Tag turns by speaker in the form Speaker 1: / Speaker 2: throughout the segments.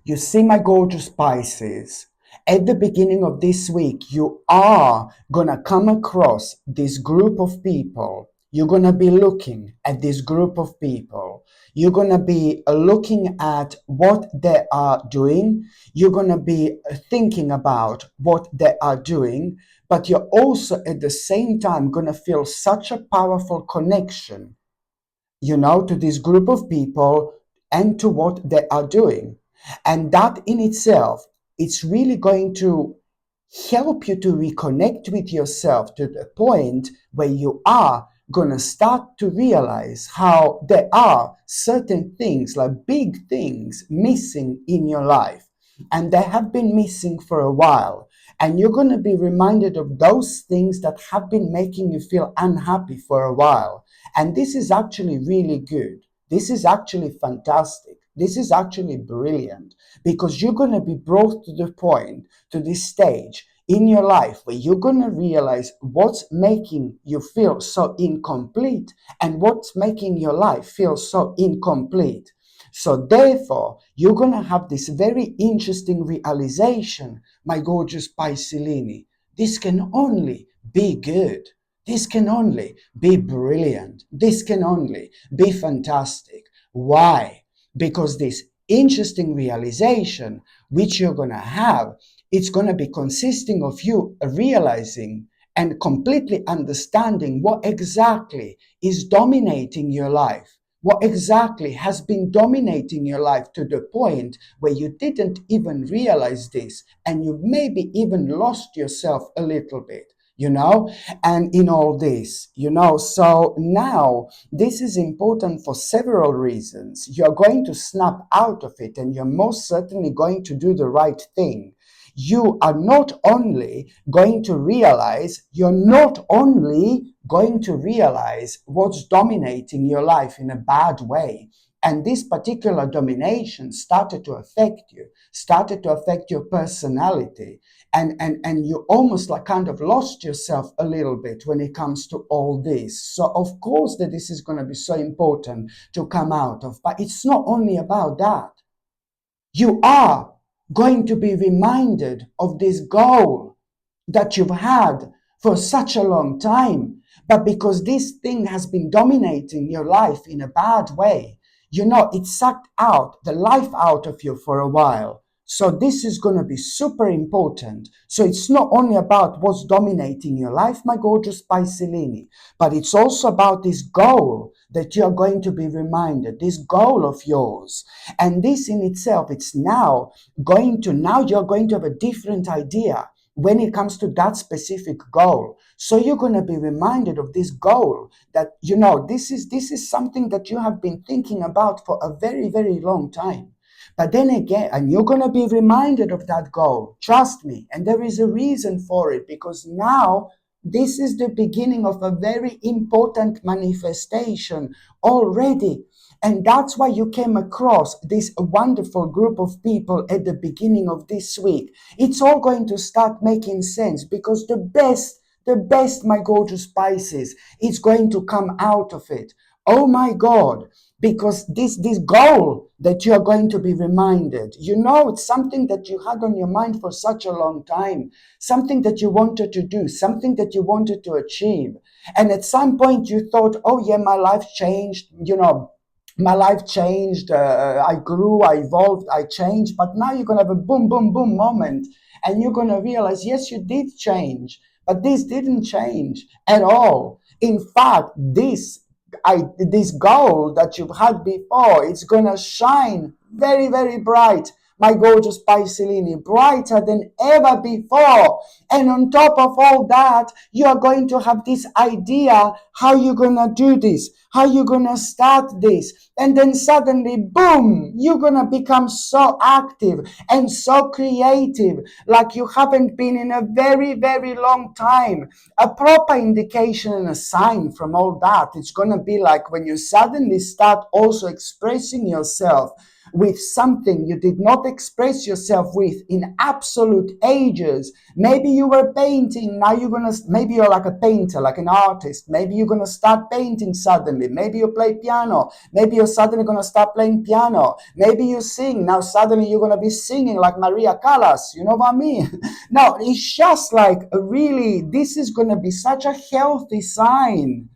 Speaker 1: You see, my gorgeous Pisces, at the beginning of this week, you are gonna come across this group of people. You're gonna be looking at this group of people. You're gonna be looking at what they are doing. You're gonna be thinking about what they are doing, but you're also at the same time gonna feel such a powerful connection, to this group of people and to what they are doing. And that in itself, it's really going to help you to reconnect with yourself to the point where you are going to start to realize how there are certain things, like big things, missing in your life. And they have been missing for a while. And you're going to be reminded of those things that have been making you feel unhappy for a while. And this is actually really good. This is actually fantastic. This is actually brilliant, because you're going to be brought to the point, to this stage in your life where you're going to realize what's making you feel so incomplete and what's making your life feel so incomplete. So therefore, you're going to have this very interesting realization, my gorgeous Piscelini. This can only be good. This can only be brilliant. This can only be fantastic. Why? Because this interesting realization, which you're going to have, it's going to be consisting of you realizing and completely understanding what exactly is dominating your life. What exactly has been dominating your life to the point where you didn't even realize this, and you maybe even lost yourself a little bit, and in all this, so now this is important for several reasons. You're going to snap out of it, and you're most certainly going to do the right thing. You are not only going to realize, what's dominating your life in a bad way. And this particular domination started to affect you, started to affect your personality. And you almost like kind of lost yourself a little bit when it comes to all this. So of course that this is going to be so important to come out of. But it's not only about that. You are going to be reminded of this goal that you've had for such a long time. But because this thing has been dominating your life in a bad way, it sucked out the life out of you for a while. So this is going to be super important. So it's not only about what's dominating your life, my gorgeous Piscelini, but it's also about this goal that you're going to be reminded, this goal of yours. And this in itself, now you're going to have a different idea when it comes to that specific goal. So you're going to be reminded of this goal that, this is something that you have been thinking about for a very, very long time. But then again, and you're going to be reminded of that goal. Trust me. And there is a reason for it, because now this is the beginning of a very important manifestation already. And that's why you came across this wonderful group of people at the beginning of this week. It's all going to start making sense, because the best, my gorgeous Pisces, is going to come out of it. Oh my God. Because this goal that you are going to be reminded, it's something that you had on your mind for such a long time, something that you wanted to do, something that you wanted to achieve. And at some point you thought, oh yeah, my life changed, my life changed, I grew, I evolved, I changed. But now you're going to have a boom, boom, boom moment. And you're going to realize, yes, you did change, but this didn't change at all. In fact, this goal that you've had before, it's going to shine very, very bright, my gorgeous Piscelini, brighter than ever before. And on top of all that, you're going to have this idea how you're going to do this, how you're going to start this. And then suddenly, boom, you're going to become so active and so creative like you haven't been in a very, very long time. A proper indication and a sign from all that, it's going to be like when you suddenly start also expressing yourself with something you did not express yourself with in absolute ages. Maybe you were painting, now maybe you're like a painter, like an artist. Maybe you're gonna start painting suddenly. Maybe you play piano. Maybe you're suddenly gonna start playing piano. Maybe you sing. Now suddenly you're gonna be singing like Maria Callas. You know what I mean? No, it's just like really, this is gonna be such a healthy sign.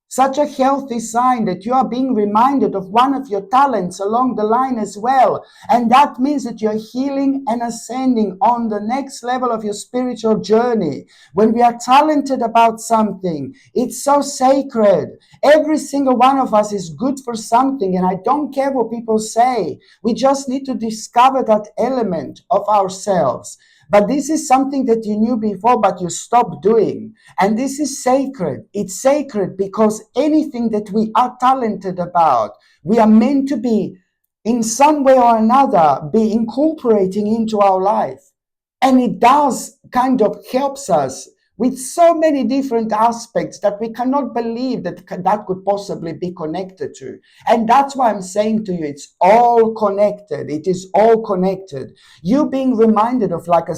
Speaker 1: Such a healthy sign that you are being reminded of one of your talents along the line as well. And that means that you're healing and ascending on the next level of your spiritual journey. When we are talented about something, it's so sacred. Every single one of us is good for something, and I don't care what people say. We just need to discover that element of ourselves. But this is something that you knew before, but you stopped doing. And this is sacred. It's sacred because anything that we are talented about, we are meant to be, in some way or another, be incorporating into our life. And it does kind of helps us with so many different aspects that we cannot believe that could possibly be connected to. And that's why I'm saying to you, it's all connected. It is all connected. You being reminded of like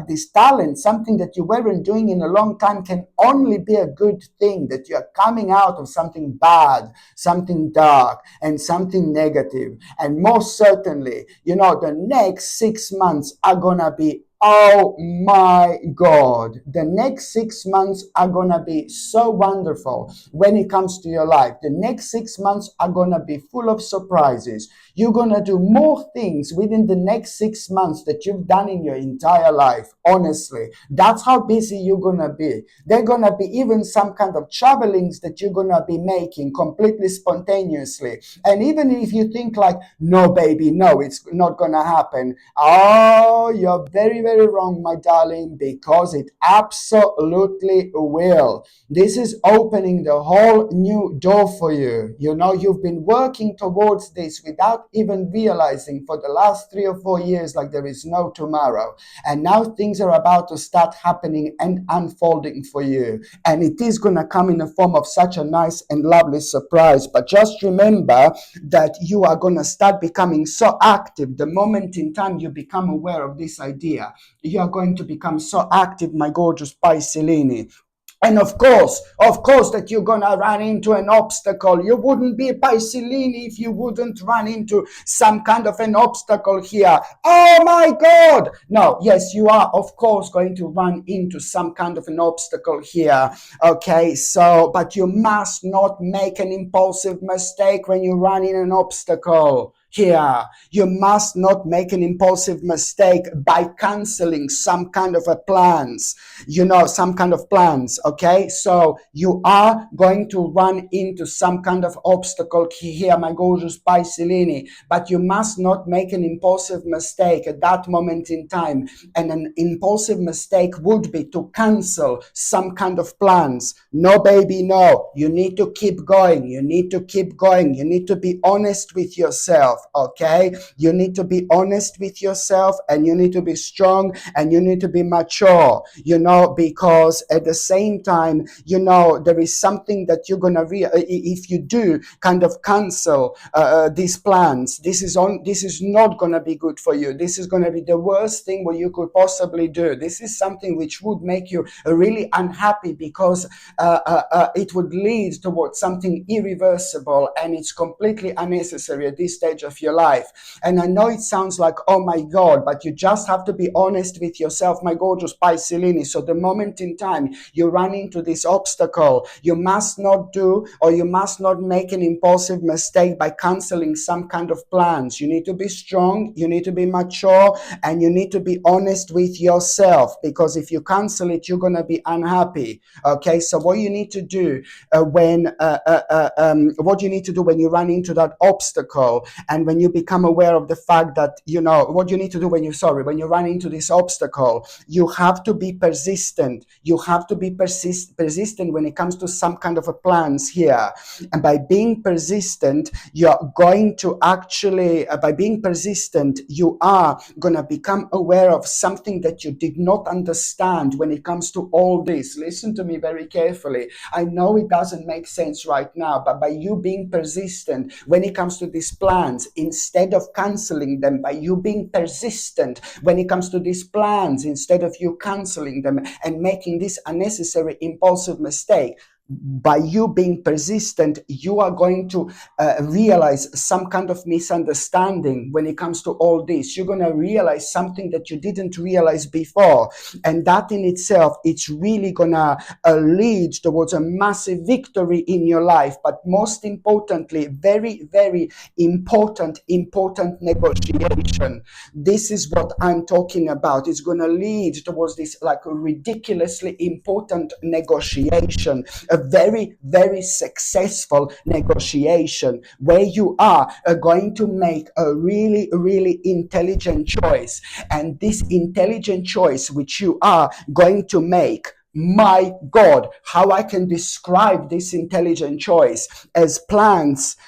Speaker 1: this talent, something that you weren't doing in a long time, can only be a good thing, that you are coming out of something bad, something dark, and something negative. And most certainly, the next 6 months are gonna be, oh my God, the next 6 months are gonna be so wonderful when it comes to your life. The next 6 months are gonna be full of surprises. You're gonna do more things within the next 6 months that you've done in your entire life. Honestly, that's how busy you're gonna be. There are gonna be even some kind of travelings that you're gonna be making completely spontaneously. And even if you think like, no, baby, no, it's not gonna happen. Oh, you're very, very wrong, my darling, because it absolutely will. This is opening the whole new door for you. You've been working towards this without even realizing for the last 3 or 4 years like there is no tomorrow. And now things are about to start happening and unfolding for you. And it is going to come in the form of such a nice and lovely surprise. But just remember that you are going to start becoming so active the moment in time you become aware of this idea. You are going to become so active, my gorgeous Piscelini. And of course, that you're gonna run into an obstacle. You wouldn't be a Piscelini if you wouldn't run into some kind of an obstacle here. Oh my God! No, yes, you are, of course, going to run into some kind of an obstacle here. Okay, so, but you must not make an impulsive mistake when you run in an obstacle. Here, you must not make an impulsive mistake by canceling some kind of a plans, some kind of plans. Okay, so you are going to run into some kind of obstacle here, my gorgeous Piscelini, but you must not make an impulsive mistake at that moment in time. And an impulsive mistake would be to cancel some kind of plans. No, baby, no. You need to keep going. You need to keep going. You need to be honest with yourself. Okay, you need to be honest with yourself, and you need to be strong, and you need to be mature, because at the same time, there is something that you're gonna if you do kind of cancel these plans, this is not gonna be good for you. This is gonna be the worst thing what you could possibly do. This is something which would make you really unhappy, because it would lead towards something irreversible, and it's completely unnecessary at this stage of your life. And I know it sounds like, oh my God, but you just have to be honest with yourself, my gorgeous Piscelini. So the moment in time you run into this obstacle, you must not do, or you must not make an impulsive mistake by canceling some kind of plans. You need to be strong, you need to be mature, and you need to be honest with yourself, because if you cancel it, you're going to be unhappy. Okay, so what you need to do when you run into that obstacle, and when you become aware of the fact that, what you need to do when you run into this obstacle, you have to be persistent. You have to be persistent when it comes to some kind of a plans here. And by being persistent, you're going to actually, by being persistent, you are going to become aware of something that you did not understand when it comes to all this. Listen to me very carefully. I know it doesn't make sense right now, but by you being persistent when it comes to these plans, plans, instead of canceling them, by you being persistent when it comes to these plans, instead of you canceling them and making this unnecessary impulsive mistake, by you being persistent, you are going to realize some kind of misunderstanding when it comes to all this. You're going to realize something that you didn't realize before. And that in itself, it's really going to lead towards a massive victory in your life. But most importantly, very, very important negotiation. This is what I'm talking about. It's going to lead towards this like a ridiculously important negotiation, a very, very successful negotiation where you are going to make a really, really intelligent choice. And this intelligent choice which you are going to make, my God, how I can describe this intelligent choice as plants,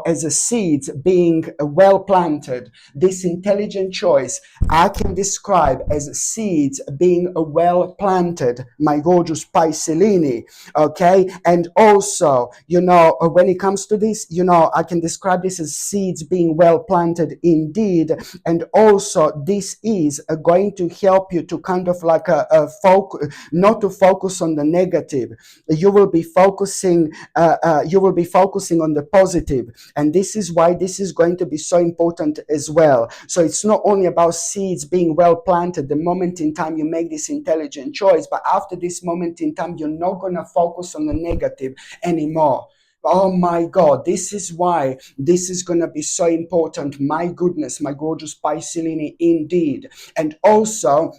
Speaker 1: as a seeds being well planted. This intelligent choice I can describe as seeds being well planted, my gorgeous Pisces. Okay. And also, when it comes to this, I can describe this as seeds being well planted indeed. And also this is going to help you to kind of like a focus, not to focus on the negative. You will be focusing on the positive. And this is why this is going to be so important as well. So it's not only about seeds being well planted the moment in time you make this intelligent choice, but after this moment in time, you're not going to focus on the negative anymore. Oh my God, this is why this is going to be so important. My goodness, my gorgeous Pisces, indeed. And also,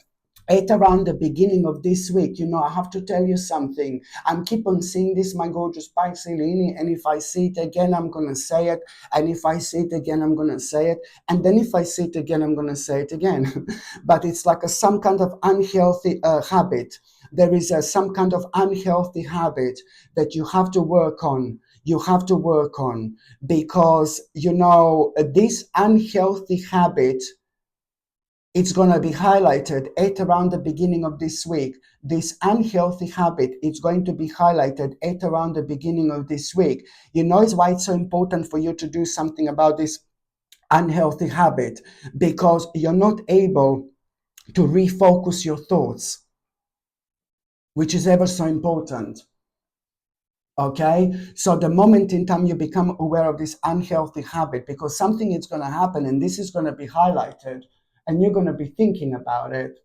Speaker 1: at around the beginning of this week, I have to tell you something. I'm keep on seeing this, my gorgeous Pisces, and if I see it again, I'm going to say it. And if I see it again, I'm going to say it. And then if I see it again, I'm going to say it again. But it's like some kind of unhealthy habit. There is some kind of unhealthy habit that you have to work on. You have to work on because, this unhealthy habit, it's going to be highlighted at around the beginning of this week. This unhealthy habit is going to be highlighted at around the beginning of this week. It's why it's so important for you to do something about this unhealthy habit, because you're not able to refocus your thoughts, which is ever so important. Okay, so the moment in time you become aware of this unhealthy habit, because something is going to happen and this is going to be highlighted, and you're going to be thinking about it,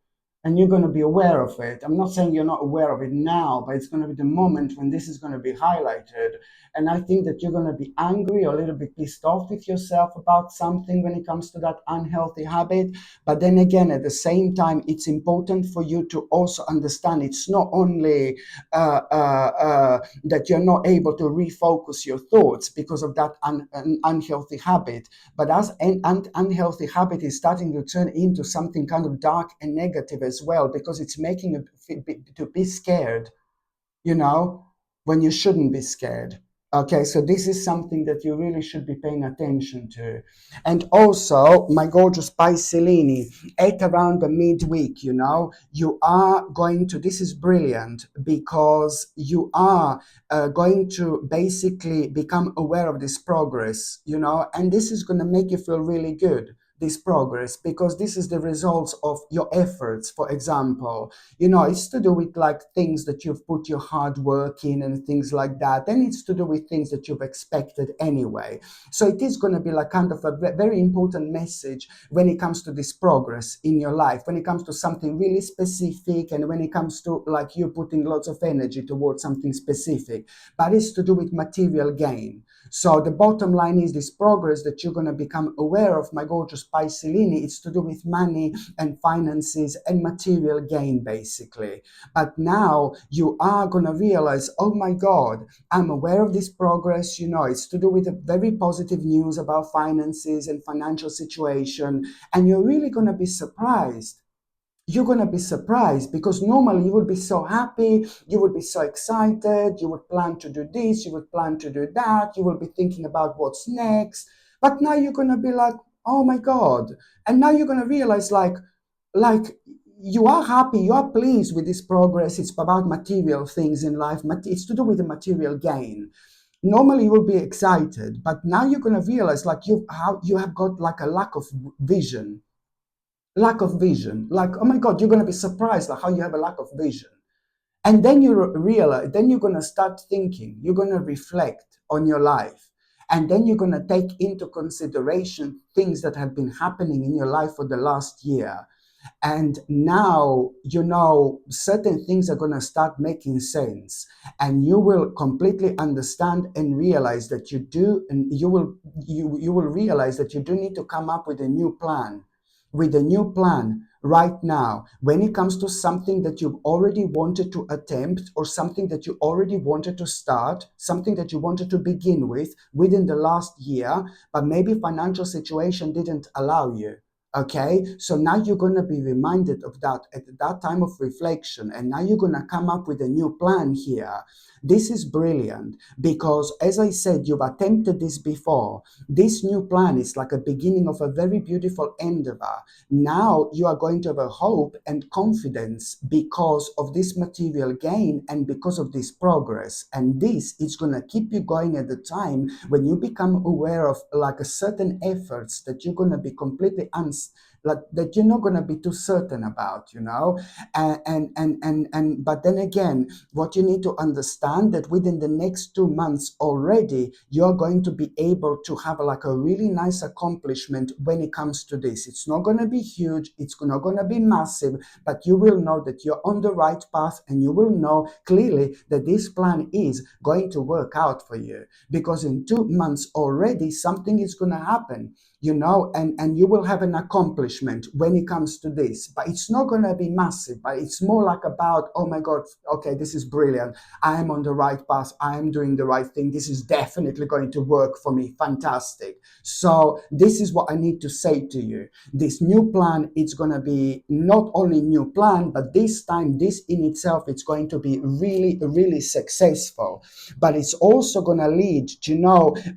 Speaker 1: and you're going to be aware of it. I'm not saying you're not aware of it now, but it's going to be the moment when this is going to be highlighted. And I think that you're going to be angry or a little bit pissed off with yourself about something when it comes to that unhealthy habit. But then again, at the same time, it's important for you to also understand it's not only that you're not able to refocus your thoughts because of that unhealthy habit, but as an unhealthy habit is starting to turn into something kind of dark and negative as well, because it's making you to be scared, when you shouldn't be scared. Okay, so this is something that you really should be paying attention to. And also, my gorgeous Pisces, at around the midweek, you are going to, this is brilliant, because you are going to basically become aware of this progress, and this is going to make you feel really good, this progress, because this is the results of your efforts. For example, it's to do with like things that you've put your hard work in and things like that. Then it's to do with things that you've expected anyway. So it is going to be like kind of a very important message when it comes to this progress in your life, when it comes to something really specific, and when it comes to like you putting lots of energy towards something specific, but it's to do with material gain. So the bottom line is this progress that you're going to become aware of, my gorgeous Pisces, it's to do with money and finances and material gain, basically. But now you are going to realize, oh my God, I'm aware of this progress. It's to do with a very positive news about finances and financial situation. And you're really going to be surprised. You're going to be surprised, because normally you would be so happy, you would be so excited, you would plan to do this, you would plan to do that, you will be thinking about what's next. But now you're going to be like, oh my God. And now you're going to realize like you are happy, you are pleased with this progress. It's about material things in life. It's to do with the material gain. Normally you will be excited, but now you're going to realize like you have got like a lack of vision. Like, oh my God, you're going to be surprised like how you have a lack of vision. And then you realize, then you're going to start thinking, you're going to reflect on your life. And then you're going to take into consideration things that have been happening in your life for the last year. And now, certain things are going to start making sense. And you will completely understand and realize that you do, and you will realize that you do need to come up with a new plan. With a new plan right now, when it comes to something that you've already wanted to attempt, or something that you already wanted to start, something that you wanted to begin with within the last year, but maybe financial situation didn't allow you. Okay, so now you're going to be reminded of that at that time of reflection, and now you're going to come up with a new plan here. This is brilliant because, as I said, you've attempted this before. This new plan is like a beginning of a very beautiful endeavor. Now you are going to have a hope and confidence because of this material gain and because of this progress. And this is going to keep you going at the time when you become aware of like a certain efforts that you're going to be completely like that you're not going to be too certain about, but then again, what you need to understand that within the next 2 months already, you're going to be able to have like a really nice accomplishment when it comes to this. It's not going to be huge, it's not going to be massive, but you will know that you're on the right path, and you will know clearly that this plan is going to work out for you, because in 2 months already something is going to happen, and you will have an accomplishment when it comes to this. But it's not going to be massive, but it's more like about, oh my God, okay, this is brilliant. I am on the right path. I am doing the right thing. This is definitely going to work for me. Fantastic. So this is what I need to say to you. This new plan, it's going to be not only new plan, but this time, this in itself, it's going to be really, really successful. But it's also going to lead,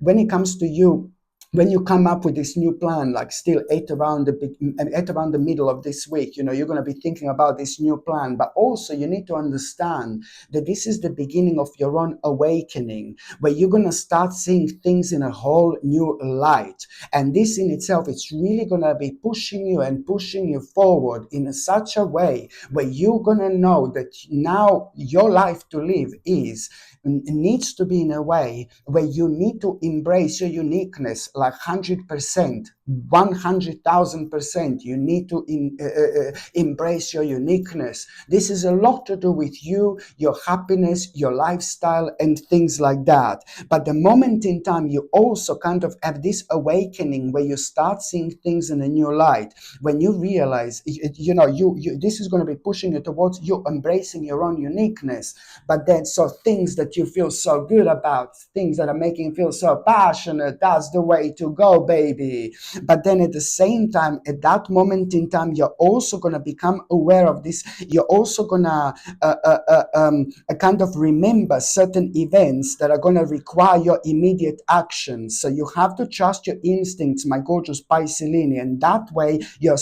Speaker 1: when it comes to you, when you come up with this new plan, like still at around the middle of this week, you're going to be thinking about this new plan. But also you need to understand that this is the beginning of your own awakening, where you're going to start seeing things in a whole new light. And this in itself, it's really going to be pushing you forward in such a way where you're going to know that now your life to live needs to be in a way where you need to embrace your uniqueness like 100%, 100,000%. You need to embrace your uniqueness. This is a lot to do with you, your happiness, your lifestyle, and things like that. But the moment in time, you also kind of have this awakening where you start seeing things in a new light. When you realize, this is going to be pushing you towards you embracing your own uniqueness. But then, so things that you feel so good about, things that are making you feel so passionate, that's the way to go, baby. But then at the same time, at that moment in time, you're also going to become aware of this. You're also going to kind of remember certain events that are going to require your immediate action. So you have to trust your instincts, my gorgeous Piscelini, and that way you're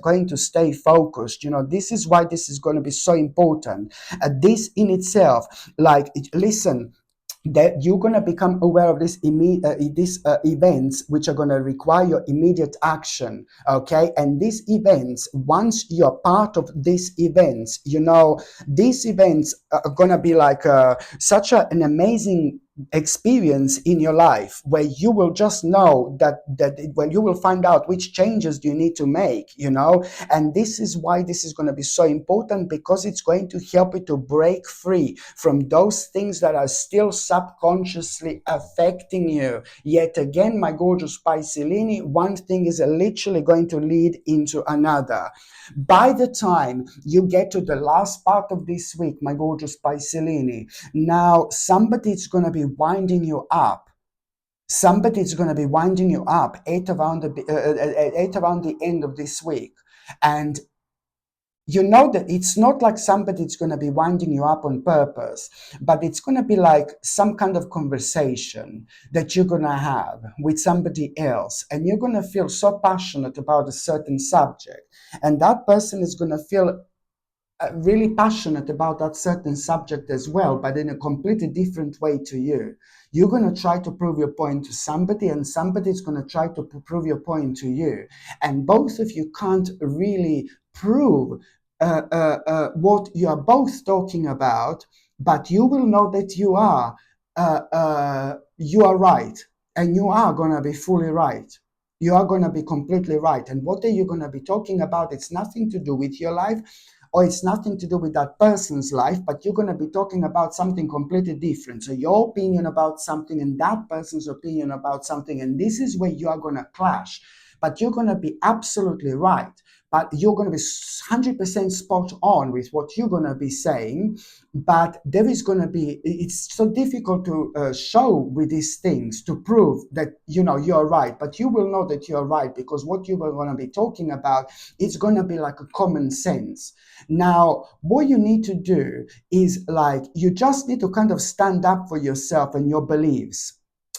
Speaker 1: going to stay focused. This is why this is going to be so important. This in itself, like, listen, that you're going to become aware of these events which are going to require your immediate action. Okay, and these events, once you're part of these events, these events are going to be like such an amazing experience in your life, where you will just know that when you will find out which changes do you need to make, and this is why this is going to be so important, because it's going to help you to break free from those things that are still subconsciously affecting you. Yet again, my gorgeous Piscelini, one thing is literally going to lead into another. By the time you get to the last part of this week, my gorgeous Piscelini, now somebody's going to be winding you up. Somebody's going to be winding you up at around the end of this week. And you know that it's not like somebody's going to be winding you up on purpose, but it's going to be like some kind of conversation that you're going to have with somebody else, and you're going to feel so passionate about a certain subject, and that person is going to feel really passionate about that certain subject as well, but in a completely different way to you. You're going to try to prove your point to somebody, and somebody's going to try to prove your point to you. And both of you can't really prove what you are both talking about, but you will know that you are right, and you are going to be fully right. You are going to be completely right. And what are you going to be talking about? It's nothing to do with your life, or it's nothing to do with that person's life, but you're going to be talking about something completely different. So your opinion about something and that person's opinion about something, and this is where you are going to clash. But you're going to be absolutely right. But you're going to be 100% spot on with what you're going to be saying. But there is going to be, it's so difficult to show with these things to prove that, you're right. But you will know that you're right, because what you are going to be talking about, it's going to be like a common sense. Now, what you need to do is, like, you just need to kind of stand up for yourself and your beliefs.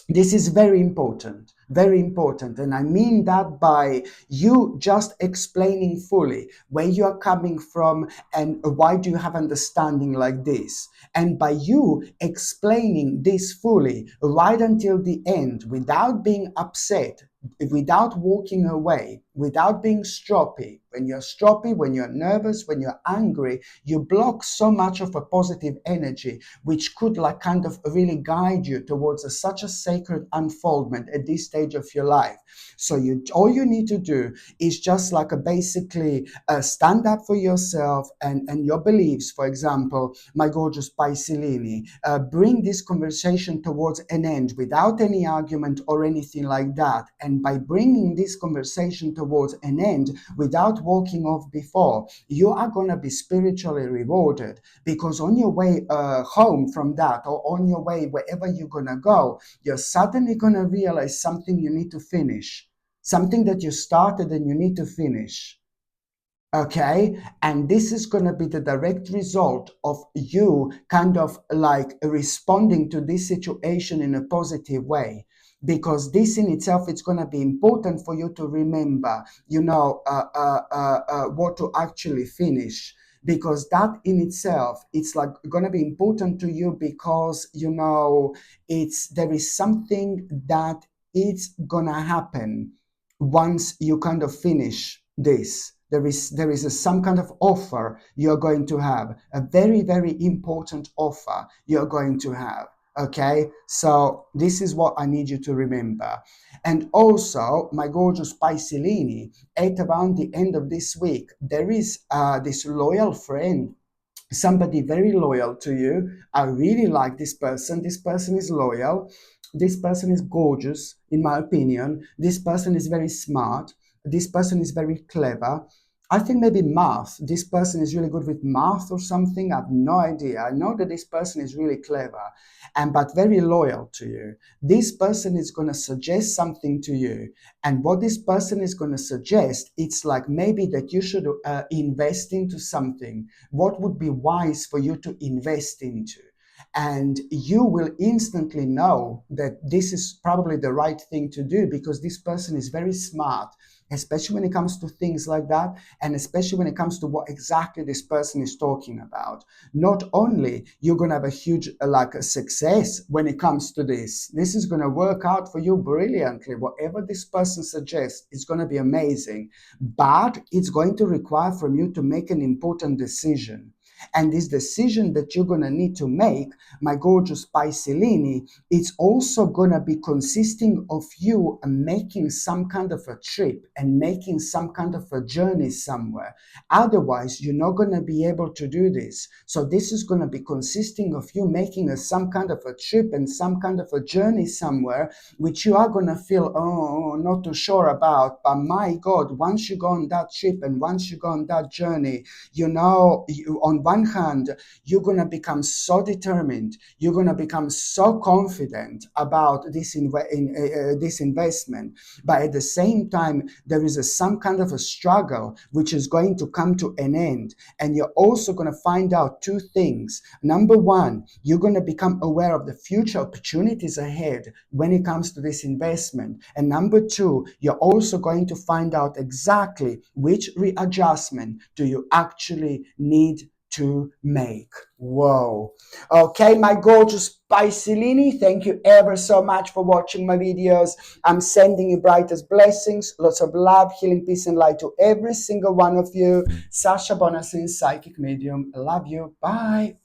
Speaker 1: This is very important, very important. And I mean that by you just explaining fully where you are coming from and why do you have understanding like this. And by you explaining this fully right until the end, without being upset, without walking away, without being stroppy. When you're stroppy, when you're nervous, when you're angry, you block so much of a positive energy, which could like kind of really guide you towards such a sacred unfoldment at this stage of your life. So all you need to do is just like basically stand up for yourself and your beliefs. For example, my gorgeous Piscelini, bring this conversation towards an end without any argument or anything like that. And by bringing this conversation towards an end without walking off before, you are going to be spiritually rewarded, because on your way home from that, or on your way wherever you're going to go, you're suddenly going to realize something you need to finish, something that you started and you need to finish. Okay, and this is going to be the direct result of you kind of like responding to this situation in a positive way, because this in itself, it's going to be important for you to remember, what to actually finish, because that in itself, it's like going to be important to you, because there is something that it's gonna happen once you kind of finish this. There is some kind of offer you're going to have, a very, very important offer you're going to have. Okay, so this is what I need you to remember. And also, my gorgeous Piscelini, at around the end of this week, there is this loyal friend, somebody very loyal to you. I really like this person. This person is loyal. This person is gorgeous, in my opinion. This person is very smart. This person is very clever. I think maybe math. This person is really good with math or something. I have no idea. I know that this person is really clever, but very loyal to you. This person is going to suggest something to you. And what this person is going to suggest, it's like maybe that you should invest into something. What would be wise for you to invest into? And you will instantly know that this is probably the right thing to do, because this person is very smart, especially when it comes to things like that, and especially when it comes to what exactly this person is talking about. Not only you're going to have a huge a success when it comes to this is going to work out for you brilliantly. Whatever this person suggests, it's going to be amazing, but it's going to require from you to make an important decision. And this decision that you're going to need to make, my gorgeous Piscelini, it's also going to be consisting of you making some kind of a trip and making some kind of a journey somewhere. Otherwise, you're not going to be able to do this. So this is going to be consisting of you making some kind of a trip and some kind of a journey somewhere, which you are going to feel, not too sure about. But my God, once you go on that trip and once you go on that journey, on one hand, you're going to become so determined, you're going to become so confident about this investment, but at the same time, there is some kind of a struggle which is going to come to an end. And you're also going to find out two things. Number one, you're going to become aware of the future opportunities ahead when it comes to this investment. And number two, you're also going to find out exactly which readjustment do you actually need to make. Whoa. Okay, my gorgeous Piscelini, thank you ever so much for watching my videos. I'm sending you brightest blessings, lots of love, healing, peace, and light to every single one of you. Sasha Bonasin, Psychic Medium. I love you. Bye.